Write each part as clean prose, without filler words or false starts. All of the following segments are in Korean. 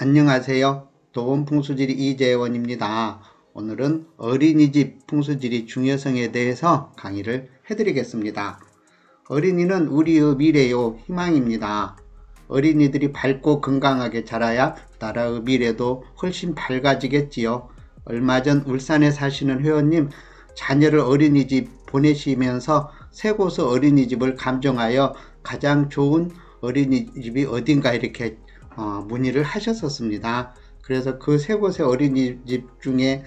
안녕하세요. 도원풍수지리 이재원입니다. 오늘은 어린이집 풍수지리 중요성에 대해서 강의를 해드리겠습니다. 어린이는 우리의 미래요 희망입니다. 어린이들이 밝고 건강하게 자라야 나라의 미래도 훨씬 밝아지겠지요. 얼마 전 울산에 사시는 회원님, 자녀를 어린이집 보내시면서 세 곳의 어린이집을 감정하여 가장 좋은 어린이집이 어딘가 이렇게 문의를 하셨었습니다. 그래서 그 세 곳의 어린이집 중에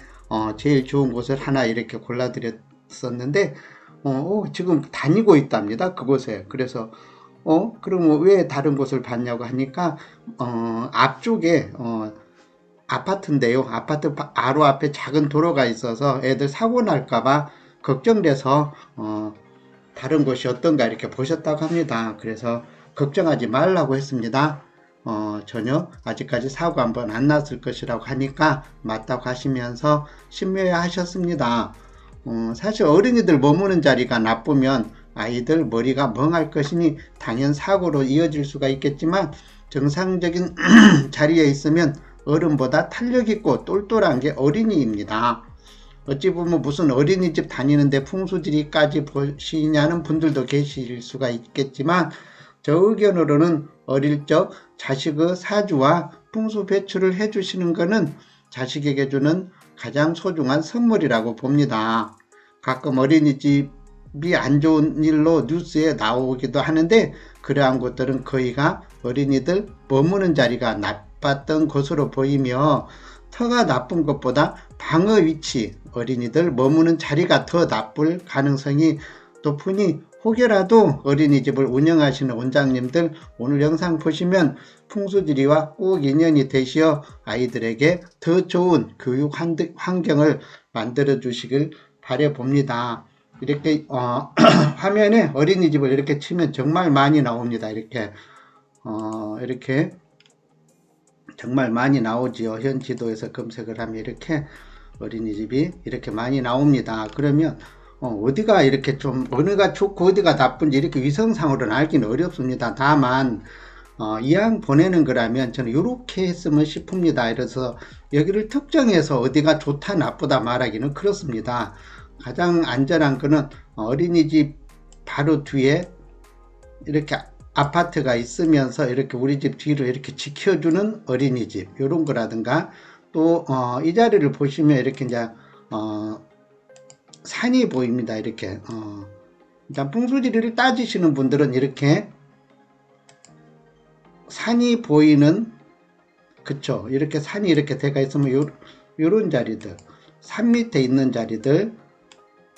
제일 좋은 곳을 하나 이렇게 골라드렸었는데 지금 다니고 있답니다. 그곳에. 그래서 그럼 왜 다른 곳을 봤냐고 하니까 앞쪽에 아파트인데요. 아파트 바로 앞에 작은 도로가 있어서 애들 사고 날까봐 걱정돼서 다른 곳이 어떤가 이렇게 보셨다고 합니다. 그래서 걱정하지 말라고 했습니다. 전혀 아직까지 사고 한번 안 났을 것이라고 하니까 맞다고 하시면서 신묘해 하셨습니다. 사실 어린이들 머무는 자리가 나쁘면 아이들 머리가 멍할 것이니 당연 사고로 이어질 수가 있겠지만 정상적인 자리에 있으면 어른보다 탄력있고 똘똘한 게 어린이입니다. 어찌 보면 무슨 어린이집 다니는데 풍수지리까지 보시냐는 분들도 계실 수가 있겠지만 저 의견으로는 어릴 적 자식의 사주와 풍수 배출을 해주시는 것은 자식에게 주는 가장 소중한 선물이라고 봅니다. 가끔 어린이집이 안 좋은 일로 뉴스에 나오기도 하는데 그러한 곳들은 거의가 어린이들 머무는 자리가 나빴던 곳으로 보이며 터가 나쁜 것보다 방의 위치, 어린이들 머무는 자리가 더 나쁠 가능성이 높으니 혹여라도 어린이집을 운영하시는 원장님들 오늘 영상 보시면 풍수지리와 꼭 인연이 되시어 아이들에게 더 좋은 교육 환경을 만들어 주시길 바라 봅니다. 이렇게 화면에 어린이집을 이렇게 치면 정말 많이 나옵니다. 이렇게 정말 많이 나오지요. 현 지도에서 검색을 하면 이렇게 어린이집이 이렇게 많이 나옵니다. 그러면 어디가 이렇게 좀 어느가 좋고 어디가 나쁜지 이렇게 위성상으로는 알기는 어렵습니다. 다만 이왕 보내는 거라면 저는 이렇게 했으면 싶습니다. 그래서 여기를 특정해서 어디가 좋다 나쁘다 말하기는 그렇습니다. 가장 안전한 거는 어린이집 바로 뒤에 이렇게 아파트가 있으면서 이렇게 우리 집 뒤를 이렇게 지켜주는 어린이집 이런 거라든가 또 이 자리를 보시면 이렇게 이제 산이 보입니다. 이렇게 일단 풍수지리를 따지시는 분들은 이렇게 산이 보이는 그쵸 이렇게 산이 이렇게 돼가 있으면 요런 자리들 산 밑에 있는 자리들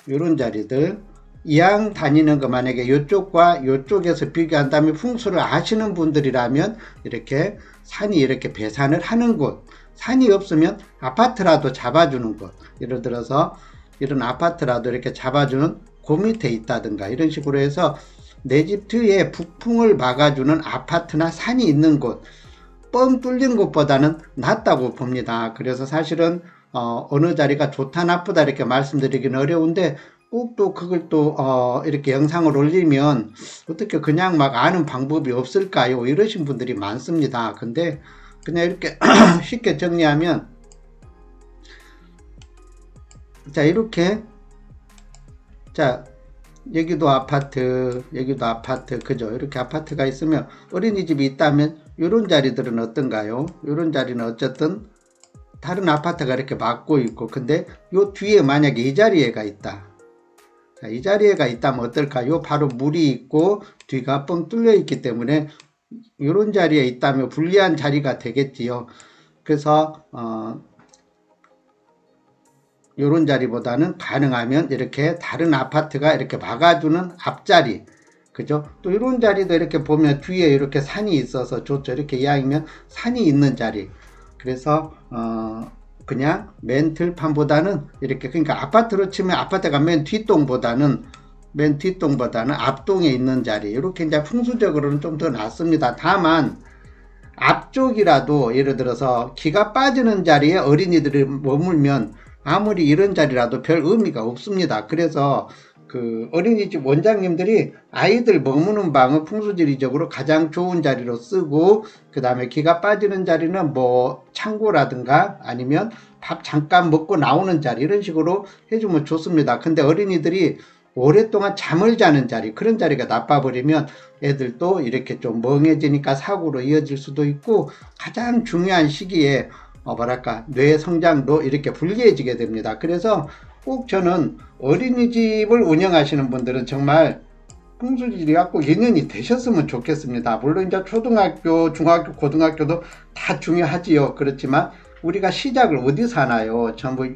요런 자리들 이왕 다니는 거 만약에 요쪽과 요쪽에서 비교한다면 풍수를 아시는 분들이라면 이렇게 산이 이렇게 배산을 하는 곳 산이 없으면 아파트라도 잡아주는 곳 예를 들어서 이런 아파트라도 이렇게 잡아주는 그 밑에 있다든가 이런 식으로 해서 내 집 뒤에 북풍을 막아주는 아파트나 산이 있는 곳 뻥 뚫린 곳보다는 낫다고 봅니다. 그래서 사실은 어느 자리가 좋다 나쁘다 이렇게 말씀드리기는 어려운데 꼭 또 그걸 또 이렇게 영상을 올리면 어떻게 그냥 막 아는 방법이 없을까요? 이러신 분들이 많습니다. 근데 그냥 이렇게 쉽게 정리하면 자 이렇게 자 여기도 아파트 그죠 이렇게 아파트가 있으면 어린이집이 있다면 이런 자리들은 어떤가요? 이런 자리는 어쨌든 다른 아파트가 이렇게 막고 있고 근데 요 뒤에 만약에 이 자리에가 있다 자, 이 자리에가 있다면 어떨까요? 바로 물이 있고 뒤가 뻥 뚫려 있기 때문에 이런 자리에 있다면 불리한 자리가 되겠지요. 그래서 요런 자리보다는 가능하면 이렇게 다른 아파트가 이렇게 막아주는 앞자리 그죠? 또 이런 자리도 이렇게 보면 뒤에 이렇게 산이 있어서 좋죠. 이렇게 이왕이면 산이 있는 자리 그래서 그냥 맨 들판보다는 이렇게 그러니까 아파트로 치면 아파트가 맨 뒷동보다는 앞동에 있는 자리 이렇게 이제 풍수적으로는 좀 더 낫습니다. 다만 앞쪽이라도 예를 들어서 기가 빠지는 자리에 어린이들이 머물면 아무리 이런 자리라도 별 의미가 없습니다. 그래서 그 어린이집 원장님들이 아이들 머무는 방을 풍수지리적으로 가장 좋은 자리로 쓰고, 그 다음에 기가 빠지는 자리는 뭐 창고라든가 아니면 밥 잠깐 먹고 나오는 자리, 이런 식으로 해주면 좋습니다. 근데 어린이들이 오랫동안 잠을 자는 자리, 그런 자리가 나빠버리면 애들도 이렇게 좀 멍해지니까 사고로 이어질 수도 있고, 가장 중요한 시기에 뭐랄까 뇌 성장도 이렇게 불리해지게 됩니다. 그래서 꼭 저는 어린이집을 운영하시는 분들은 정말 풍수지리 갖고 인연이 되셨으면 좋겠습니다. 물론 이제 초등학교, 중학교, 고등학교도 다 중요하지요. 그렇지만 우리가 시작을 어디서 하나요? 전부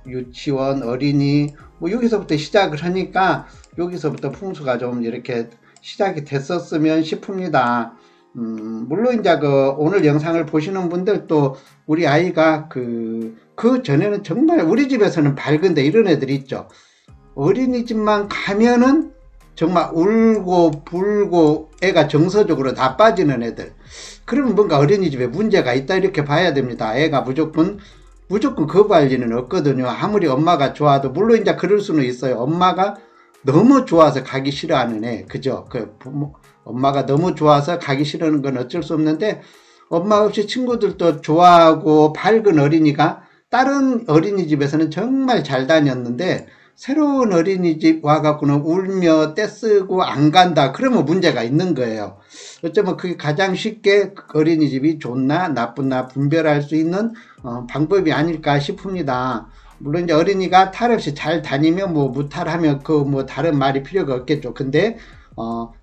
유치원, 어린이, 여기서부터 시작을 하니까 여기서부터 풍수가 좀 이렇게 시작이 됐었으면 싶습니다. 물론 이제 오늘 영상을 보시는 분들도 우리 아이가 그 전에는 정말 우리 집에서는 밝은데 이런 애들 있죠. 어린이집만 가면은 정말 울고 불고 애가 정서적으로 나빠지는 애들. 그러면 뭔가 어린이집에 문제가 있다 이렇게 봐야 됩니다. 애가 무조건 거부할 리는 없거든요. 아무리 엄마가 좋아도. 물론 이제 그럴 수는 있어요. 엄마가 너무 좋아서 가기 싫어하는 애, 그죠? 엄마가 너무 좋아서 가기 싫어하는 건 어쩔 수 없는데, 엄마 없이 친구들도 좋아하고 밝은 어린이가 다른 어린이집에서는 정말 잘 다녔는데 새로운 어린이집 와갖고는 울며 떼쓰고 안 간다, 그러면 문제가 있는 거예요. 어쩌면 그게 가장 쉽게 어린이집이 좋나 나쁘나 분별할 수 있는 방법이 아닐까 싶습니다. 물론 이제 어린이가 탈 없이 잘 다니면 무탈하면 다른 말이 필요가 없겠죠. 근데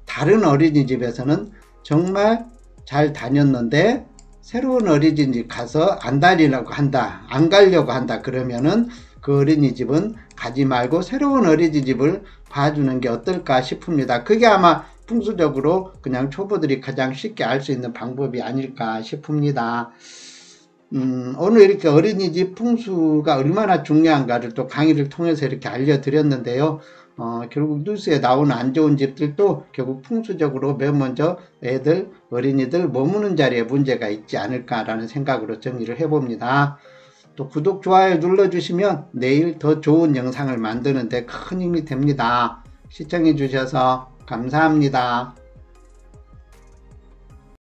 다른 어린이집에서는 정말 잘 다녔는데 새로운 어린이집 가서 안 다니려고 한다, 안 가려고 한다, 그러면은 그 어린이집은 가지 말고 새로운 어린이집을 봐주는 게 어떨까 싶습니다. 그게 아마 풍수적으로 그냥 초보들이 가장 쉽게 알 수 있는 방법이 아닐까 싶습니다. 오늘 이렇게 어린이집 풍수가 얼마나 중요한가를 또 강의를 통해서 이렇게 알려드렸는데요. 결국 뉴스에 나오는 안 좋은 집들도 결국 풍수적으로 맨 먼저 어린이들 머무는 자리에 문제가 있지 않을까라는 생각으로 정리를 해봅니다. 또 구독, 좋아요 눌러주시면 내일 더 좋은 영상을 만드는 데 큰 힘이 됩니다. 시청해 주셔서 감사합니다.